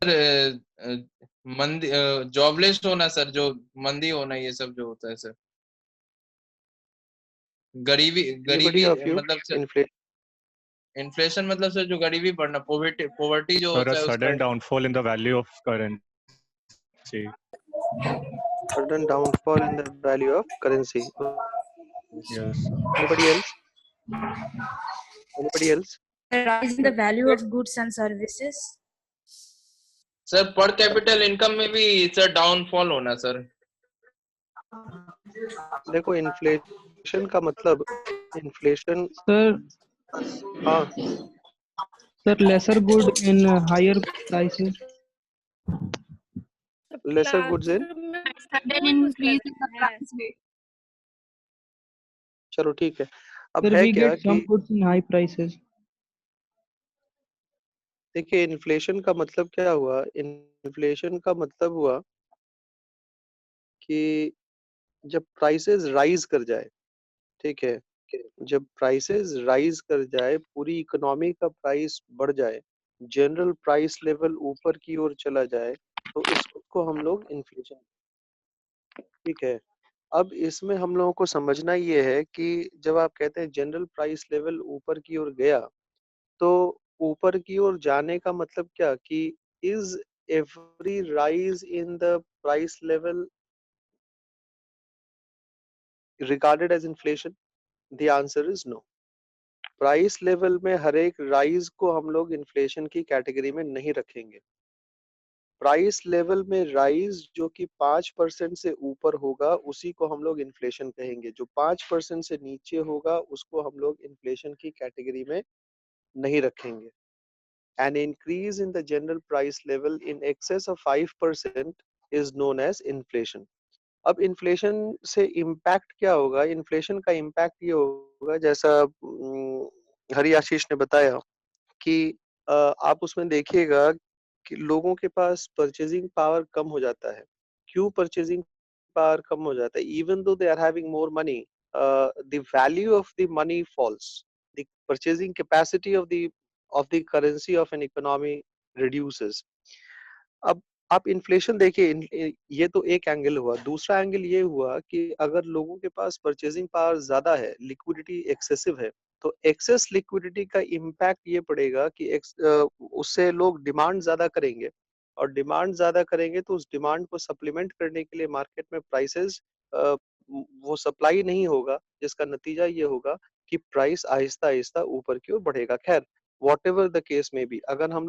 मंदी, जॉबलेस होना सर, जो मंदी होना, ये सब जो होता है सर, गरीबी, Anybody गरीबी of you? मतलब सर, Inflation. इन्फ्लेशन मतलब सर जो गरीबी बढ़ना, पोवर्टी, पोवर्टी जो Sir, होता a है उसका। sudden downfall in the value of currency. Sudden downfall in the value of currency. Yes, sir. Anybody else? Anybody else? rise in the value of goods and services. Sir पर capital income में भी sir downfall होना sir. देखो inflation का मतलब, inflation sir हाँ sir lesser good in higher prices. lesser goods in, sudden increase in the price. चलो ठीक है। अब Sir, है we क्या get कि some goods in high prices. देखिए इन्फ्लेशन का मतलब क्या हुआ, इन्फ्लेशन का मतलब हुआ कि जब प्राइसेस राइज कर जाए, ठीक है, जब प्राइसेस राइज कर जाए, पूरी इकोनॉमी का प्राइस बढ़ जाए, जनरल प्राइस लेवल ऊपर की ओर चला जाए, तो इसको हम लोग इन्फ्लेशन, ठीक है। अब इसमें हम लोगों को समझना ये है कि जब आप कहते हैं जनरल प्राइस लेवल ऊपर की ओर गया, तो ऊपर की ओर जाने का मतलब क्या कि is every rise in the price level regarded as inflation? The answer is no. Price level में हर एक राइज को हम लोग इन्फ्लेशन की कैटेगरी में नहीं रखेंगे। प्राइस लेवल में राइज जो कि 5% से ऊपर होगा उसी को हम लोग इन्फ्लेशन कहेंगे, जो 5% से नीचे होगा उसको हम लोग इन्फ्लेशन की कैटेगरी में नहीं रखेंगे। An increase in the general price level in excess of 5% is known as inflation. अब इन्फ्लेशन से इम्पैक्ट क्या होगा, इन्फ्लेशन का इम्पैक्ट ये होगा जैसा हरि आशीष ने बताया कि आप उसमें देखिएगा कि लोगों के पास परचेजिंग पावर कम हो जाता है। क्यों परचेजिंग पावर कम हो जाता है? Even though they are having more money, the value of the money falls, the purchasing capacity of the currency of an economy reduces. अब आप इन्फ्लेशन देखिए, ये तो एक एंगल हुआ। दूसरा एंगल ये हुआ कि अगर लोगों के पास परचेजिंग पावर ज्यादा है, लिक्विडिटी एक्सेसिव है, तो एक्सेस लिक्विडिटी का इम्पैक्ट ये पड़ेगा कि उससे लोग डिमांड ज्यादा करेंगे, और डिमांड ज्यादा करेंगे तो उस डिमांड को सप्लीमेंट करने के लिए मार्केट में प्राइसेस, वो सप्लाई नहीं होगा, जिसका नतीजा ये होगा कि प्राइस आहिस्ता आहिस्ता ऊपर की ओर बढ़ेगा। खैर वॉट एवर द केस में भी, अगर हम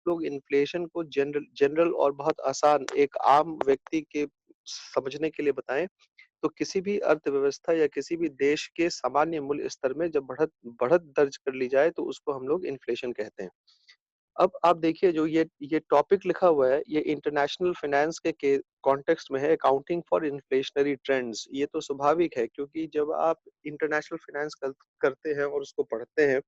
लोग इन्फ्लेशन को जनरल जनरल और बहुत आसान एक आम व्यक्ति के समझने के लिए बताएं, तो किसी भी अर्थव्यवस्था या किसी भी देश के सामान्य मूल्य स्तर में जब बढ़त बढ़त दर्ज कर ली जाए तो उसको हम लोग इन्फ्लेशन कहते हैं। अब आप देखिए जो ये टॉपिक लिखा हुआ है, ये इंटरनेशनल फाइनेंस के कॉन्टेक्स्ट में है, अकाउंटिंग फॉर इन्फ्लेशनरी ट्रेंड्स। ये तो स्वाभाविक है, क्योंकि जब आप इंटरनेशनल फाइनेंस करते हैं और उसको पढ़ते हैं,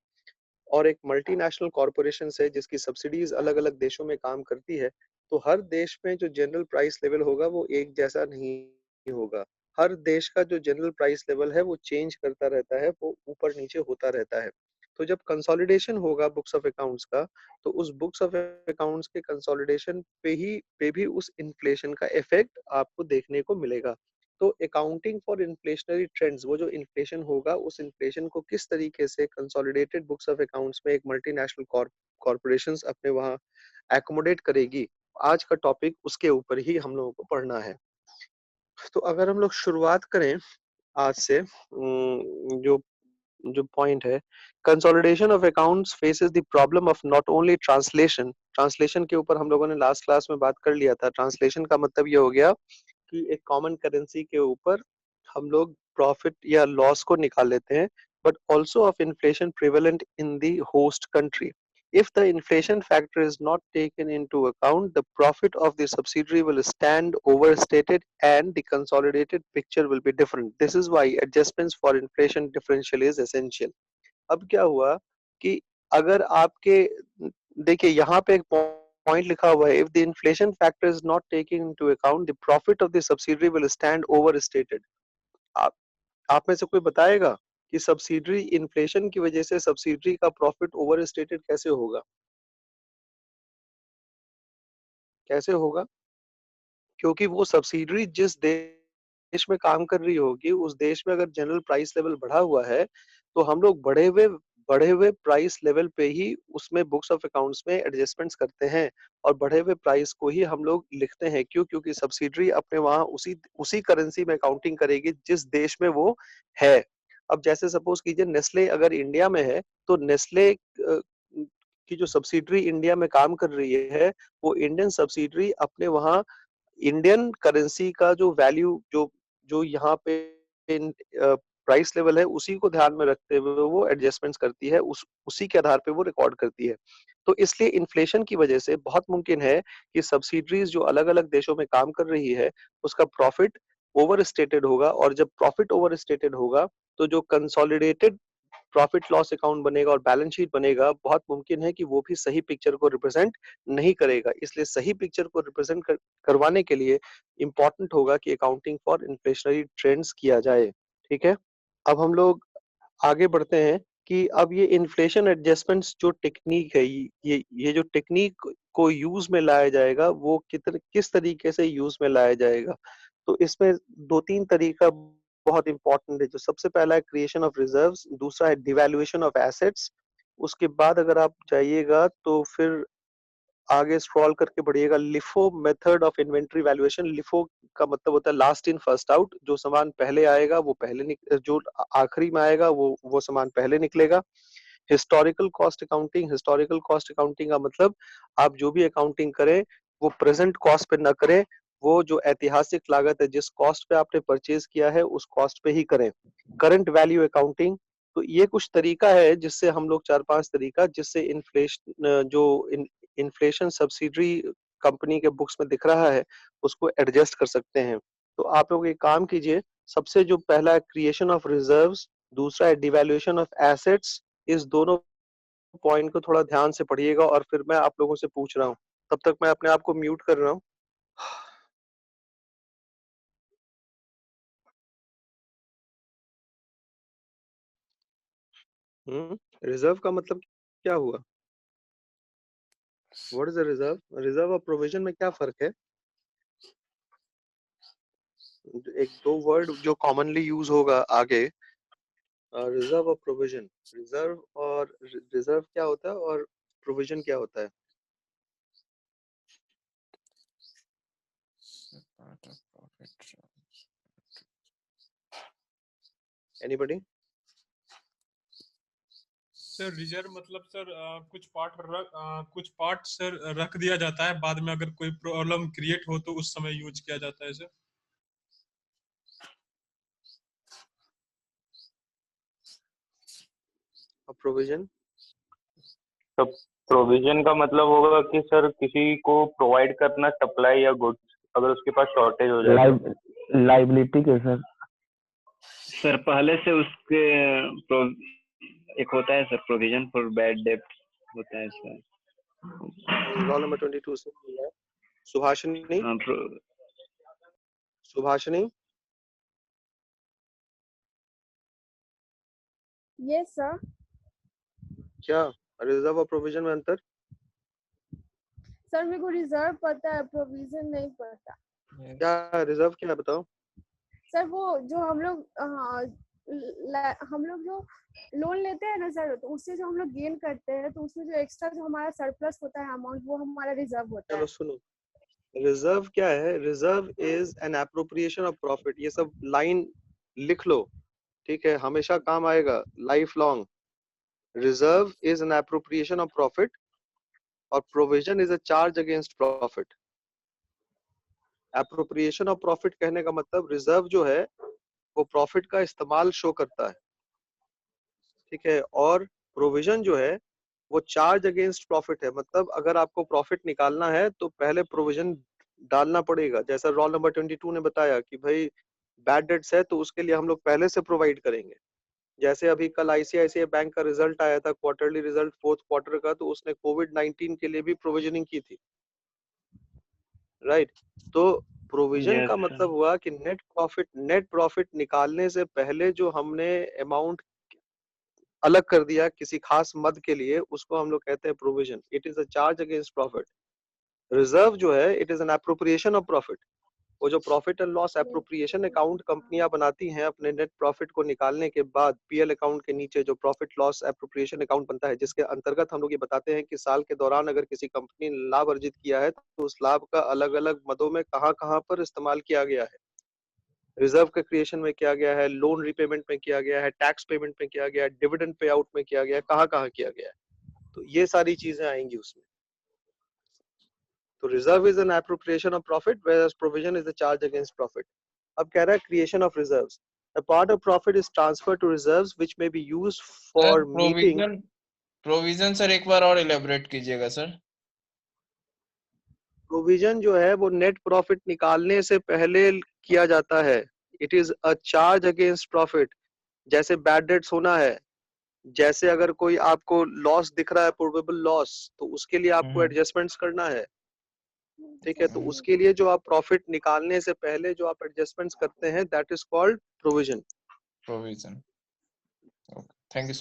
और एक मल्टीनेशनल कॉरपोरेशन है जिसकी सब्सिडीज अलग अलग देशों में काम करती है, तो हर देश में जो जनरल प्राइस लेवल होगा वो एक जैसा नहीं होगा। हर देश का जो जनरल प्राइस लेवल है वो चेंज करता रहता है, वो ऊपर नीचे होता रहता है। तो जब कंसोलिडेशन होगा बुक्स ऑफ अकाउंट्स का, तो उस बुक्स ऑफ अकाउंट्स के कंसोलिडेशन पे भी उस इन्फ्लेशन का इफेक्ट आपको देखने को मिलेगा। तो अकाउंटिंग फॉर इन्फ्लेशनरी ट्रेंड्स, वो जो इन्फ्लेशन होगा उस इन्फ्लेशन को किस तरीके से कंसोलिडेटेड बुक्स ऑफ अकाउंट्स में एक मल्टीनेशनल कॉर्पोरेशंस अपने वहां एकोमोडेट करेगी, आज का टॉपिक उसके ऊपर ही हम लोगों को पढ़ना है। तो अगर हम लोग शुरुआत करें आज से, जो जो पॉइंट है, consolidation of accounts faces the problem of not only translation. Translation के ऊपर हम लोगों ने लास्ट क्लास में बात कर लिया था। ट्रांसलेशन का मतलब ये हो गया कि एक कॉमन करेंसी के ऊपर हम लोग प्रॉफिट या लॉस को निकाल लेते हैं, but also of inflation prevalent in the host country. If the inflation factor is not taken into account, the profit of the subsidiary will stand overstated and the consolidated picture will be different. This is why adjustments for inflation differential is essential. अब क्या हुआ कि अगर आपके, देखिए यहाँ पे एक पॉइंट लिखा हुआ है, if the inflation factor is not taken into account, the profit of the subsidiary will stand overstated. आप आप में से कोई बताएगा कि सब्सिडरी इन्फ्लेशन की वजह से सब्सिडरी का प्रॉफिट ओवर स्टेटेड कैसे होगा? कैसे होगा? क्योंकि वो सब्सिडरी जिस देश में काम कर रही होगी, उस देश में अगर जनरल प्राइस लेवल बढ़ा हुआ है, तो हम लोग बढ़े हुए प्राइस लेवल पे ही उसमें बुक्स ऑफ अकाउंट्स में एडजस्टमेंट्स करते हैं और बढ़े हुए प्राइस को ही हम लोग लिखते हैं। क्यों? क्योंकि सब्सिडरी अपने वहाँ उसी करेंसी में अकाउंटिंग करेगी जिस देश में वो है। अब जैसे सपोज कीजिए नेस्ले अगर इंडिया में है, तो नेस्ले की जो सब्सिडरी इंडिया में काम कर रही है, वो इंडियन सब्सिडरी अपने वहाँ इंडियन करेंसी का जो वैल्यू जो जो यहाँ पे प्राइस लेवल है, उसी को ध्यान में रखते हुए वो एडजस्टमेंट्स करती है, उसी के आधार पे वो रिकॉर्ड करती है। तो इसलिए इन्फ्लेशन की वजह से बहुत मुमकिन है कि सब्सिडरीज जो अलग अलग देशों में काम कर रही है, उसका प्रॉफिट ओवर स्टेटेड होगा, और जब प्रॉफिट ओवर स्टेटेड होगा, तो जो कंसोलिडेटेड प्रॉफिट लॉस अकाउंट बनेगा और बैलेंस शीट बनेगा, बहुत मुमकिन है कि वो भी सही पिक्चर को रिप्रेजेंट नहीं करेगा। इसलिए सही पिक्चर को रिप्रेजेंट करवाने के लिए इंपॉर्टेंट होगा कि अकाउंटिंग फॉर इन्फ्लेशनरी ट्रेंड्स किया जाए। ठीक है, अब हम लोग आगे बढ़ते हैं कि अब ये इन्फ्लेशन एडजस्टमेंट्स जो टेक्निक है, ये जो टेक्निक को यूज में लाया जाएगा, वो किस तरीके से यूज में लाया जाएगा। तो इसमें 2-3 तरीका बहुत इंपॉर्टेंट है। जो सबसे पहला है क्रिएशन ऑफ रिजर्व्स, दूसरा है डिवैल्यूएशन ऑफ एसेट्स, उसके बाद अगर आप जाइएगा तो फिर आगे स्क्रॉल करके बढ़िएगा, LIFO method of inventory valuation. LIFO का मतलब होता है लास्ट इन फर्स्ट आउट, जो सामान पहले आएगा वो जो आखिरी में आएगा वो सामान पहले निकलेगा। Historical cost accounting, historical cost accounting का मतलब आप जो भी अकाउंटिंग करें वो प्रेजेंट कॉस्ट पे ना करें, वो जो ऐतिहासिक लागत है, जिस कॉस्ट पे आपने परचेज किया है उस कॉस्ट पे ही करें। करंट वैल्यू अकाउंटिंग, तो ये कुछ तरीका है जिससे हम लोग 4-5 तरीका जिससे इन्फ्लेशन सब्सिडरी कंपनी के बुक्स में दिख रहा है उसको एडजस्ट कर सकते हैं। तो आप लोग एक काम कीजिए, सबसे जो पहला है क्रिएशन ऑफ रिजर्व्स, दूसरा है डिवैल्यूएशन ऑफ एसेट्स। इस दोनों पॉइंट को थोड़ा ध्यान से पढ़िएगा और फिर मैं आप लोगों से पूछ रहा हूँ। तब तक मैं अपने आप को म्यूट कर रहा हूँ। रिजर्व का मतलब क्या हुआ? What is a reserve? Reserve और प्रोविजन में क्या फर्क है? एक दो वर्ड जो कॉमनली यूज होगा आगे, रिजर्व और प्रोविजन। रिजर्व क्या होता है और प्रोविजन क्या होता है? एनीबॉडी? सर रिजर्व मतलब सर कुछ पार्ट सर रख दिया जाता है, बाद में अगर कोई प्रॉब्लम क्रिएट हो तो उस समय यूज किया जाता है सर। और प्रोविजन? तो प्रोविजन का मतलब होगा कि सर किसी को प्रोवाइड करना सप्लाई या गुड्स, अगर उसके पास शॉर्टेज हो जाए। लाइबिलिटी के सर सर पहले से उसके एक होता है सर प्रोविजन फॉर बैड डेब्ट होता है सर। रोल नंबर 22 से सुभाषिनी। सुभाषिनी? Yes sir. क्या रिजर्व और प्रोविजन में अंतर? सर मेरे को रिजर्व पता है, प्रोविजन नहीं पता। क्या रिजर्व क्या है बताओ? सर वो जो हम लोग जो लोन लेते हैं ना सर, तो उससे जो हम लोग गेन करते हैं, तो उसमें जो एक्स्ट्रा जो हमारा सरप्लस होता है अमाउंट, वो हमारा रिजर्व होता है। चलो सुनो, रिजर्व क्या है? Reserve is an appropriation of profit. ये सब लाइन लिख लो, ठीक है, हमेशा काम आएगा, life long. Reserve is an appropriation of profit और provision is a charge against profit. Appropriation of profit कहने का मतलब रिजर्व जो है वो प्रॉफिट का इस्तेमाल शो करता है, ठीक है, और प्रोविजन जो है वो चार्ज अगेंस्ट प्रॉफिट है। मतलब अगर आपको प्रॉफिट निकालना है तो पहले प्रोविजन डालना पड़ेगा। जैसा रोल नंबर 22 ने बताया कि भाई बैड डेट्स है तो उसके लिए हम लोग पहले से प्रोवाइड करेंगे। जैसे अभी कल आईसीआईसीआई बैंक का रिजल्ट आया था, क्वार्टरली रिजल्ट 4th क्वार्टर का, तो उसने कोविड-19 के लिए भी प्रोविजनिंग की थी, राइट। तो प्रोविजन का मतलब हुआ कि नेट प्रॉफिट निकालने से पहले जो हमने अमाउंट अलग कर दिया किसी खास मद के लिए, उसको हम लोग कहते हैं provision. It is a charge against profit, reserve जो है it is an appropriation of profit. वो जो profit and loss appropriation account कंपनियां बनाती हैं अपने नेट प्रॉफिट को निकालने के बाद, पीएल अकाउंट के नीचे जो प्रॉफिट लॉस एप्रोप्रिएशन अकाउंट बनता है, जिसके अंतर्गत हम लोग ये बताते हैं कि साल के दौरान अगर किसी कंपनी ने लाभ अर्जित किया है तो उस लाभ का अलग अलग मदों में कहाँ कहाँ पर इस्तेमाल किया गया है। रिजर्व के क्रिएशन में किया गया है, लोन रिपेमेंट में किया गया है, टैक्स पेमेंट में किया गया है, डिविडेंड पे आउट में किया गया है, कहाँ कहाँ किया गया है, तो ये सारी चीजें आएंगी उसमें। तो reserve is an appropriation of profit whereas provision is the charge against profit। अब कह रहा है creation of reserves, a part of profit is transferred to reserves which may be used for sir meeting। Provision sir एक बार और elaborate कीजिएगा sir. Provision जो है वो नेट प्रॉफिट निकालने से पहले किया जाता है। It is a charge against profit. जैसे बैड डेट्स होना है, जैसे अगर कोई आपको लॉस दिख रहा है, प्रोबेबल लॉस, तो उसके लिए आपको एडजस्टमेंट्स करना है, ठीक है। तो उसके लिए जो आप प्रॉफिट निकालने से पहले जो आप एडजस्टमेंट्स करते हैं that is called provision. Provision, thank you.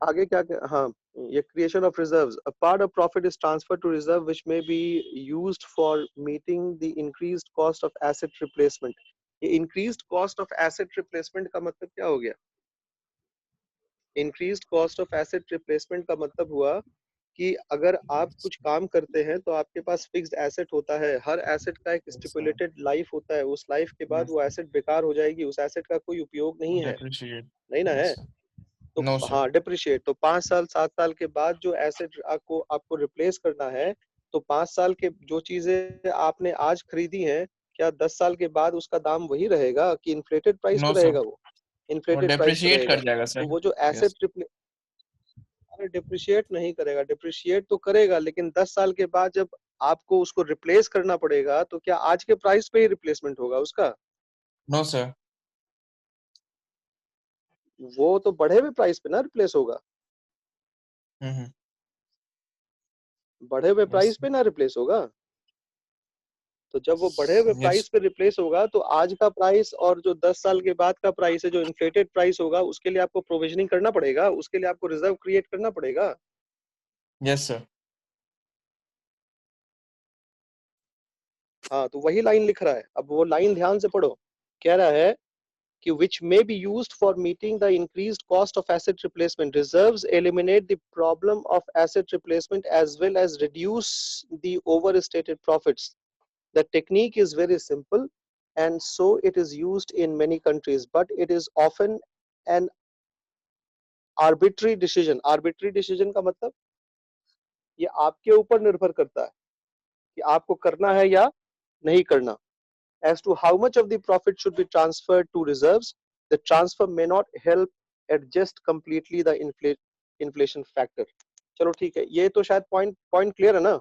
आगे क्या हाँ, ये creation of reserves, a part of profit is transferred to reserve which may be used for meeting the increased cost of asset replacement. ये increased cost of asset replacement का मतलब क्या हो गया? Increased cost of asset replacement का मतलब हुआ कि अगर आप कुछ काम करते हैं तो आपके पास फिक्स्ड एसेट होता है, हर एसेट का एक स्टिपुलेटेड लाइफ होता है, उस लाइफ के बाद वो एसेट बेकार हो जाएगी, उस एसेट का कोई उपयोग नहीं है, नहीं ना है तो No, हाँ डिप्रिशिएट। तो 5 साल 7 साल के बाद जो एसेट आपको रिप्लेस करना है, तो 5 साल के जो चीजें आपने आज खरीदी हैं, क्या 10 साल के बाद उसका दाम वही रहेगा कि इन्फ्लेटेड प्राइस पे रहेगा? वो इन्फ्लेटेड प्राइस पे डेप्रिशिएट रहेगा। कर जाएगा सर। तो वो जो एसेट डिप्रिशिएट नहीं करेगा, डिप्रिशिएट तो करेगा लेकिन 10 साल के बाद जब आपको उसको रिप्लेस करना पड़ेगा तो क्या आज के प्राइस पे ही रिप्लेसमेंट होगा उसका? No sir. वो तो बढ़े हुए प्राइस पे ना रिप्लेस होगा, बढ़े हुए प्राइस पे ना रिप्लेस होगा। तो जब वो बढ़े हुए प्राइस पे रिप्लेस होगा तो आज का प्राइस और जो 10 साल के बाद का प्राइस है, जो इन्फ्लेटेड प्राइस होगा, उसके लिए आपको प्रोविजनिंग करना पड़ेगा, उसके लिए आपको रिजर्व क्रिएट करना पड़ेगा। Yes sir. हाँ, तो वही लाइन लिख रहा है। अब वो लाइन ध्यान से पढ़ो, कह रहा है कि which may be used for meeting the increased cost of asset replacement. Reserves eliminate the problem of asset replacement as well as reduce the overstated profits. The technique is very simple and so it is used in many countries, but it is often an arbitrary decision. Arbitrary decision का मतलब ये आपके ऊपर निर्भर करता है कि आपको करना है या नहीं करना। As to how much of the profit should be transferred to reserves, the transfer may not help adjust completely the inflation factor. चलो ठीक है, ये तो शायद पॉइंट क्लियर है ना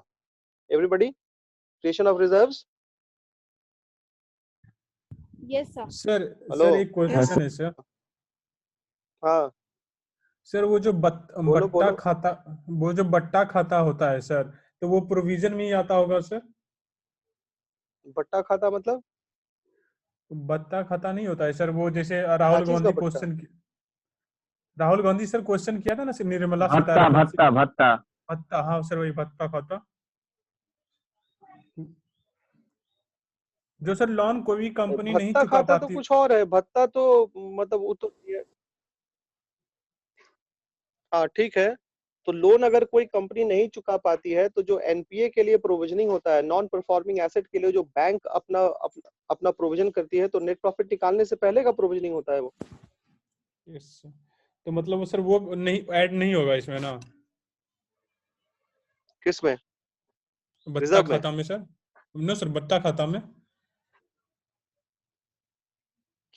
everybody? Creation of reserves. Yes sir. Sir एक question है सर। हाँ सर वो जो बोलो। बट्टा खाता होता है सर, तो वो प्रोविजन में ही आता होगा सर? बट्टा खाता मतलब? बट्टा खाता नहीं होता है सर, वो जैसे राहुल गांधी सर क्वेश्चन किया था ना निर्मला सीतारमण से। भत्ता, हाँ सर वही भत्ता खाता। जो सर लोन कोई भी कंपनी नहीं भत्ता चुका खाता तो पाती। कुछ और है, भत्ता तो मतलब वो तो हाँ ठीक है। तो लोन अगर कोई कंपनी नहीं चुका पाती है तो जो एनपीए के लिए प्रोविजनिंग होता है, नॉन परफॉर्मिंग एसेट के लिए जो बैंक अपना प्रोविजन करती है, तो नेट प्रॉफिट निकालने से पहले का प्रोविजनिंग होता है वो। यस, तो मतलब सर वो नहीं ऐड नहीं होगा इसमें ना? किसमें? बट्टा खाता में सर? नो सर, बट्टा खाता में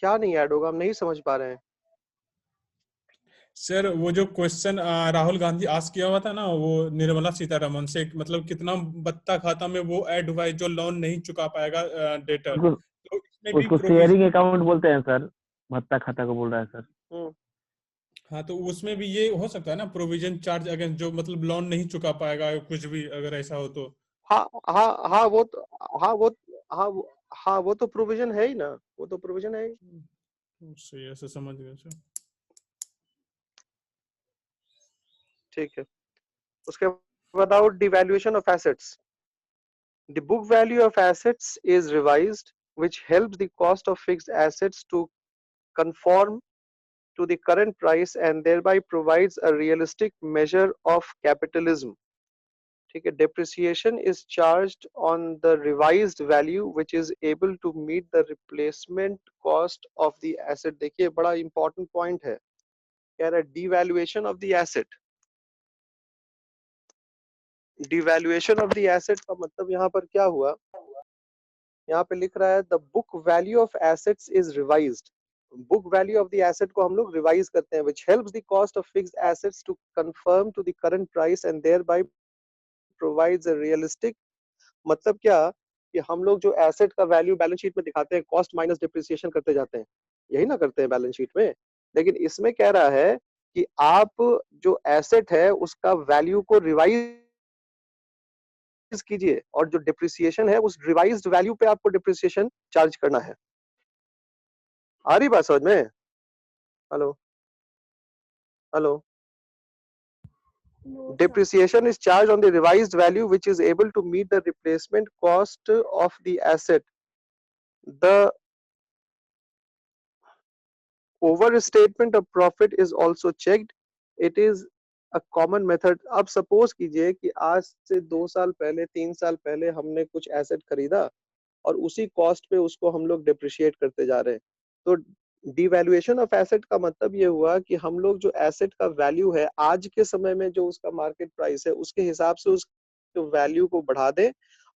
क्या नहीं ऐड होगा? हम नहीं समझ पा रहे हैं सर। वो जो क्वेश्चन राहुल गांधी आस्क किया हुआ था ना वो निर्मला सीतारमण से, मतलब कितना बत्ता खाता में वो ऐड हुआ है जो लोन नहीं चुका पाएगा डेटर, तो इसमें भी शेयरिंग अकाउंट बोलते हैं सर, भत्ता खाता को बोल रहा है सर। हाँ, तो उसमें भी ये हो सकता है ना प्रोविजन चार्ज अगेंस्ट, जो मतलब लोन नहीं चुका पाएगा कुछ भी, अगर ऐसा हो तो। हाँ वो तो प्रोविजन है ही ना, वो तो प्रोविजन है ही। सही, ऐसे समझ गए सर। ठीक है, उसके without devaluation of assets, The book value of assets is revised, which helps the cost of fixed assets to conform to the current price and thereby provides a realistic measure of capitalism. ठीक है, depreciation is charged on the revised value which is able to meet the replacement cost of the asset. देखिए बड़ा important point है, कह रहा है devaluation of the asset. Devaluation of the asset का मतलब यहाँ पर क्या हुआ, यहाँ पे लिख रहा है the book value of assets is revised. Book value of the asset को हम लोग revise करते हैं, which helps the cost of fixed assets to conform to the current price and thereby provides a realistic, मतलब क्या कि हम लोग जो एसेट का वैल्यू बैलेंस शीट में दिखाते हैं, कॉस्ट माइनस डिप्रिसिएशन करते जाते हैं, यही ना करते हैं बैलेंस शीट में, लेकिन इसमें कह रहा है कि आप जो एसेट है उसका वैल्यू को रिवाइज कीजिए और जो डिप्रिसिएशन है उस रिवाइज्ड वैल्यू पे आपको डिप्रिसिएशन चार्ज करना है। आ रही बात समझ में? Hello hello. No, sir. Depreciation is charged on the revised value which is able to meet the replacement cost of the asset. The overstatement of profit is also checked. It is a common method. अब suppose कीजिए कि आज से 2 साल पहले 3 साल पहले हमने कुछ एसेट खरीदा और उसी कॉस्ट पे उसको हम लोग डिप्रिशिएट करते जा रहे हैं, तो डिवैल्यूएशन ऑफ एसेट का मतलब ये हुआ कि हम लोग जो एसेट का वैल्यू है आज के समय में जो उसका मार्केट प्राइस है उसके हिसाब से उस वैल्यू को बढ़ा दें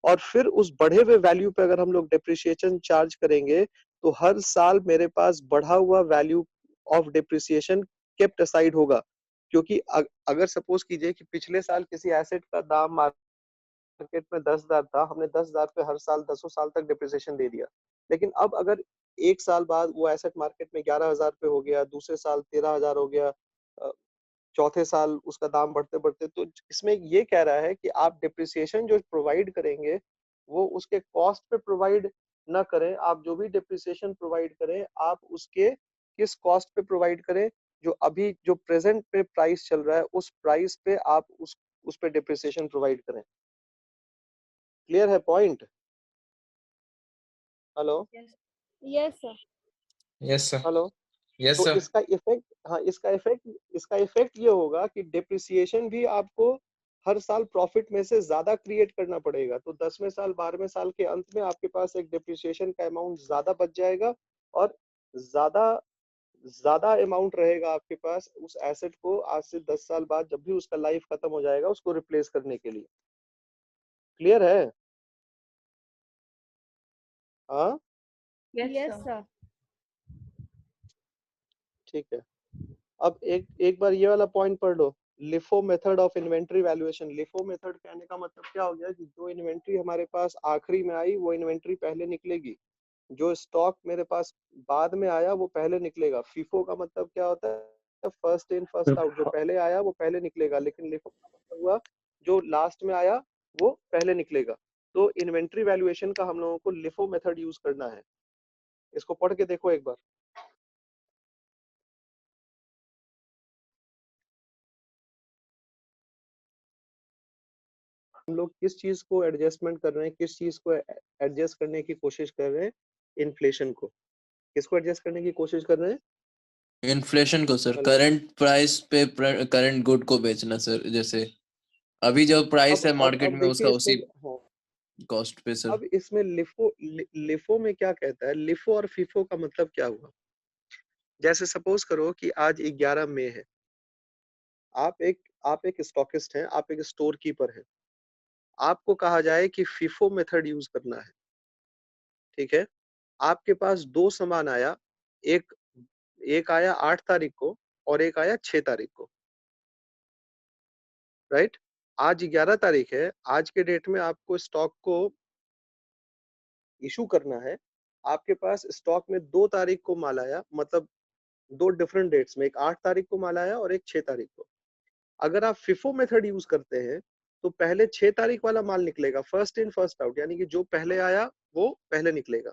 और फिर उस बढ़े हुए वैल्यू पे अगर हम लोग डिप्रिसिएशन चार्ज करेंगे तो हर साल मेरे पास बढ़ा हुआ value of depreciation kept aside होगा, क्योंकि अगर सपोज कीजिए कि पिछले साल किसी एसेट का दाम मार्केट में 10,000 था, हमने 10,000 पे हर साल 10 साल तक डिप्रिसिएशन दे दिया, लेकिन अब अगर 1 साल बाद वो एसेट मार्केट में 11,000 पे हो गया, दूसरे साल 13,000 हो गया, चौथे साल उसका दाम बढ़ते बढ़ते, तो इसमें ये कह रहा है कि आप डिप्रिसिएशन जो प्रोवाइड करेंगे वो उसके कॉस्ट पे प्रोवाइड ना करें, आप जो भी डिप्रिसिएशन प्रोवाइड करें आप उसके किस कॉस्ट पे प्रोवाइड करें, जो अभी जो प्रेजेंट पे प्राइस चल रहा है उस प्राइस पे आप उस पे डिप्रिसिएशन प्रोवाइड करें। क्लियर है point? Hello Yes, sir. Yes, sir. Hello. Yes, तो sir. इसका इफेक्ट, हाँ इसका इफेक्ट ये होगा कि डिप्रिसिएशन भी आपको हर साल प्रॉफिट में से ज्यादा क्रिएट करना पड़ेगा, तो 10वें साल 12वें साल के अंत में आपके पास एक डिप्रिसिएशन का अमाउंट ज्यादा बच जाएगा और ज्यादा अमाउंट रहेगा आपके पास उस एसेट को आज से 10 साल बाद जब भी उसका लाइफ खत्म हो जाएगा उसको रिप्लेस करने के लिए। क्लियर है? हाँ Yes, sir. ठीक है। अब एक बार ये वाला पॉइंट पढ़ लो, LIFO method of inventory valuation. LIFO method कहने का मतलब क्या हो गया कि जो इन्वेंट्री हमारे पास आखिरी में आई वो इन्वेंट्री पहले निकलेगी, जो स्टॉक मेरे पास बाद में आया वो पहले निकलेगा। फीफो का मतलब क्या होता है, फर्स्ट इन फर्स्ट आउट, जो पहले आया वो पहले निकलेगा, लेकिन लिफो का मतलब हुआ जो लास्ट में आया वो पहले निकलेगा। तो इन्वेंट्री वैल्यूएशन का हम लोगों को लिफो मेथड यूज करना है। इसको पढ़ के देखो एक बार। हम लोग किस चीज को एडजस्टमेंट कर रहे हैं, किस चीज को एडजस्ट करने की कोशिश कर रहे हैं, इन्फ्लेशन को। किसको एडजस्ट करने की कोशिश कर रहे हैं? इन्फ्लेशन को सर, हेलो। करंट प्राइस पे करंट गुड को बेचना सर, जैसे अभी जो प्राइस है मार्केट में उसका देखिए उसी हाँ, कॉस्ट पे सर। अब इसमें लिफो में क्या कहता है, लिफो और फीफो का मतलब क्या हुआ। जैसे सपोज करो कि आज 11 मई है, आप एक स्टॉकिस्ट हैं, आप एक स्टोर कीपर हैं, आपको कहा जाए कि फीफो मेथड यूज करना है, ठीक है। आपके पास 2 सामान आया, एक आया 8 तारीख को और एक आया 6 तारीख को, राइट। आज 11 तारीख है, आज के डेट में आपको स्टॉक को इशू करना है। आपके पास स्टॉक में 2 तारीख को माल आया, मतलब 2 डिफरेंट डेट्स में, एक 8 तारीख को माल आया और एक 6 तारीख को। अगर आप फिफो मेथड यूज करते हैं तो पहले 6 तारीख वाला माल निकलेगा, फर्स्ट इन फर्स्ट आउट, यानी कि जो पहले आया वो पहले निकलेगा।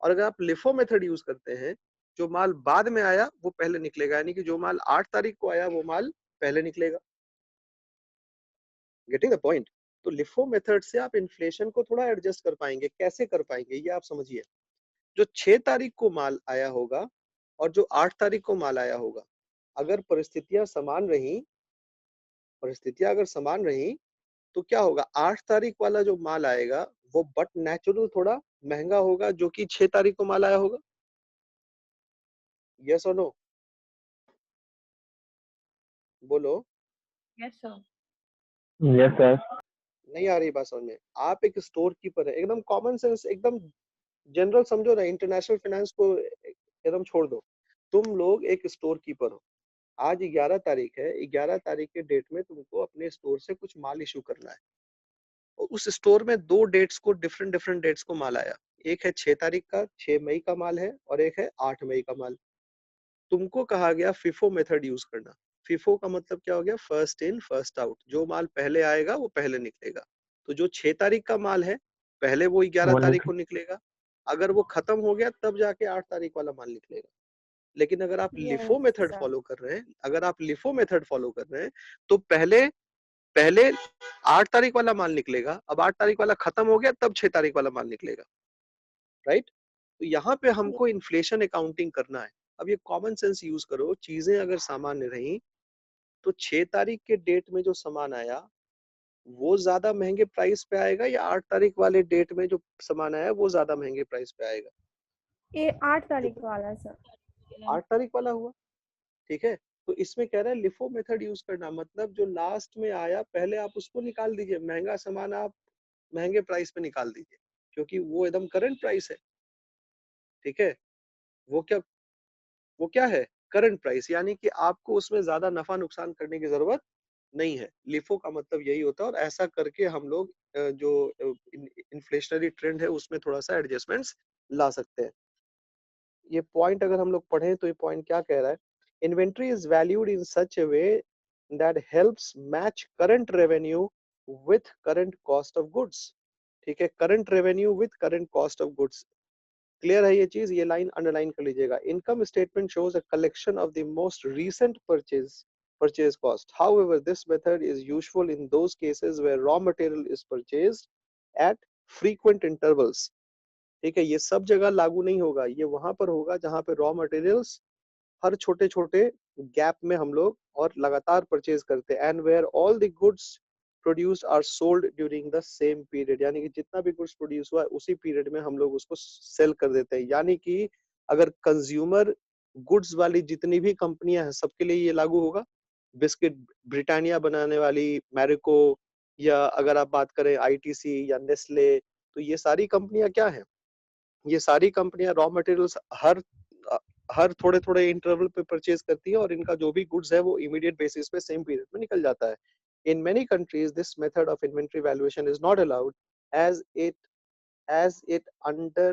और अगर आप लिफो मेथड यूज करते हैं, जो माल बाद में आया वो पहले निकलेगा, यानी कि जो माल 8 तारीख को आया वो माल पहले निकलेगा। Getting the point? तो लिफो मेथड से आप इन्फ्लेशन को थोड़ा एडजस्ट कर पाएंगे। कैसे कर पाएंगे ये आप समझिए। जो 6 तारीख को माल आया होगा और जो 8 तारीख को माल आया होगा, अगर परिस्थितियां समान रही, परिस्थितियां अगर समान रही तो क्या होगा, 8 तारीख वाला जो माल आएगा वो बट नेचुरल थोड़ा महंगा होगा जो कि 6 तारीख को माल आया होगा। यस और नो, बोलो। Yes, sir. Yes sir. नहीं आ रही बात समझ में? आप एक स्टोर कीपर है, एकदम कॉमन सेंस, एकदम जनरल समझो ना, इंटरनेशनल फाइनेंस को एकदम छोड़ दो। तुम लोग एक स्टोर कीपर हो, आज 11 तारीख है, 11 तारीख के डेट में तुमको अपने स्टोर से कुछ माल इशू करना है। और उस स्टोर में 2 डेट्स को, डिफरेंट डिफरेंट डेट्स को माल आया। एक है 6 तारीख का, 6 मई का माल है, और एक है 8 मई का माल। तुमको कहा गया फिफो मेथड यूज करना। फिफो का मतलब क्या हो गया, फर्स्ट इन फर्स्ट आउट। जो माल पहले आएगा वो पहले निकलेगा। तो जो 6 तारीख का माल है पहले वो 11 वो तारीख को निकलेगा, अगर वो खत्म हो गया तब जाके 8 तारीख वाला माल निकलेगा। लेकिन अगर आप लिफो मेथड फॉलो कर रहे हैं, अगर आप लिफो मेथड फॉलो कर रहे हैं तो पहले पहले 8 तारीख वाला माल निकलेगा, अब 8 तारीख वाला खत्म हो गया तब 6 तारीख वाला माल निकलेगा, राइट। तो यहाँ पे हमको इन्फ्लेशन अकाउंटिंग करना है। अब ये कॉमन सेंस यूज करो, चीजें अगर सामान्य रही तो 6 तारीख के डेट में जो सामान आया वो ज्यादा महंगे प्राइस पे आएगा, या 8 तारीख वाले डेट में जो सामान आया वो ज्यादा महंगे प्राइस पे आएगा? ये 8 तारीख वाला सर। 8 तारीख वाला हुआ, ठीक है। तो इसमें कह रहा है लिफो मेथड यूज करना, मतलब जो लास्ट में आया पहले आप उसको निकाल दीजिए, महंगा सामान आप महंगे प्राइस पे निकाल दीजिए, क्योंकि वो एकदम करंट प्राइस है, ठीक है। वो क्या है, करंट प्राइस, यानी कि आपको उसमें ज्यादा नफा नुकसान करने की जरूरत नहीं है। लिफो का मतलब यही होता है, और ऐसा करके हम लोग जो इन्फ्लेशनरी ट्रेंड है उसमें थोड़ा सा एडजस्टमेंट्स ला सकते हैं। ये पॉइंट अगर हम लोग पढ़ें तो ये पॉइंट क्या कह रहा है, inventory is valued in such A way that helps match current revenue with current cost of goods, ठीक है। Current revenue with current cost of goods, clear है ये चीज? ये लाइन अंडरलाइन कर लीजिएगा। Income statement shows a collection of the most recent purchase cost. However, this method is useful in those cases where raw material is purchased at frequent intervals. ठीक है, ये सब जगह लागू नहीं होगा, ये वहां पर होगा जहां पे रॉ मटेरियल्स हर छोटे छोटे गैप में हम लोग और लगातार परचेज करते हैं। And where all the goods produced are sold during the same period, यानी कि जितना भी गुड्स प्रोड्यूस हुआ है उसी पीरियड में हम लोग उसको सेल कर देते हैं। यानी कि अगर कंज्यूमर गुड्स वाली जितनी भी कंपनियां हैं सबके लिए ये लागू होगा। बिस्किट ब्रिटानिया बनाने वाली मैरिको, या अगर आप बात करें आईटीसी या नेस्ले, तो ये सारी कंपनियां क्या हैं, ये सारी कंपनियां रॉ मटेरियल्स हर थोड़े थोड़े इंटरवल पे परचेज करती है, और इनका जो भी गुड्स है वो इमीडिएट बेसिस पे सेम पीरियड में निकल जाता है। In many countries this method of inventory valuation is not allowed as it as it under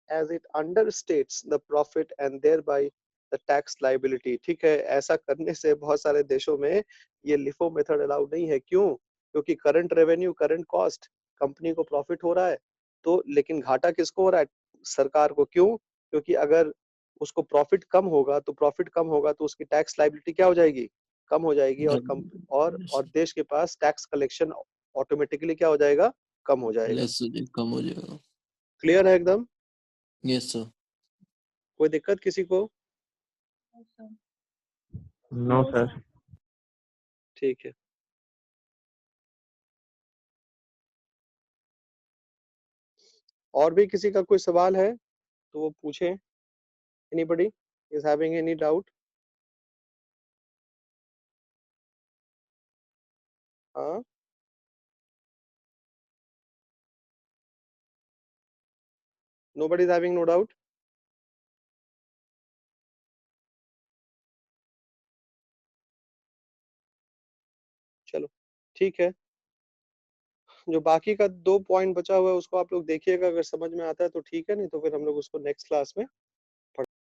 as it understates the profit and thereby the tax liability, ठीक है। ऐसा करने से बहुत सारे देशों में ये लिफो मेथड अलाउड नहीं है। क्यों? क्योंकि current revenue, current cost, company को प्रॉफिट हो रहा है तो, लेकिन घाटा किसको हो रहा है, सरकार को। क्यों? क्योंकि अगर उसको प्रॉफिट कम होगा तो उसकी टैक्स लायबिलिटी क्या हो जाएगी, कम हो जाएगी, और देश के पास टैक्स कलेक्शन ऑटोमेटिकली क्या हो जाएगा, कम हो जाएगा। कम हो जाएगा। क्लियर है एकदम? Yes sir. कोई दिक्कत किसी को? No sir. ठीक है। और भी किसी का कोई सवाल है तो वो पूछें। Anybody is having any doubt? हाँ, nobody is having no doubt? चलो ठीक है, जो बाकी का 2 पॉइंट बचा हुआ है उसको आप लोग देखिएगा, अगर समझ में आता है तो ठीक है, नहीं तो फिर हम लोग उसको नेक्स्ट क्लास में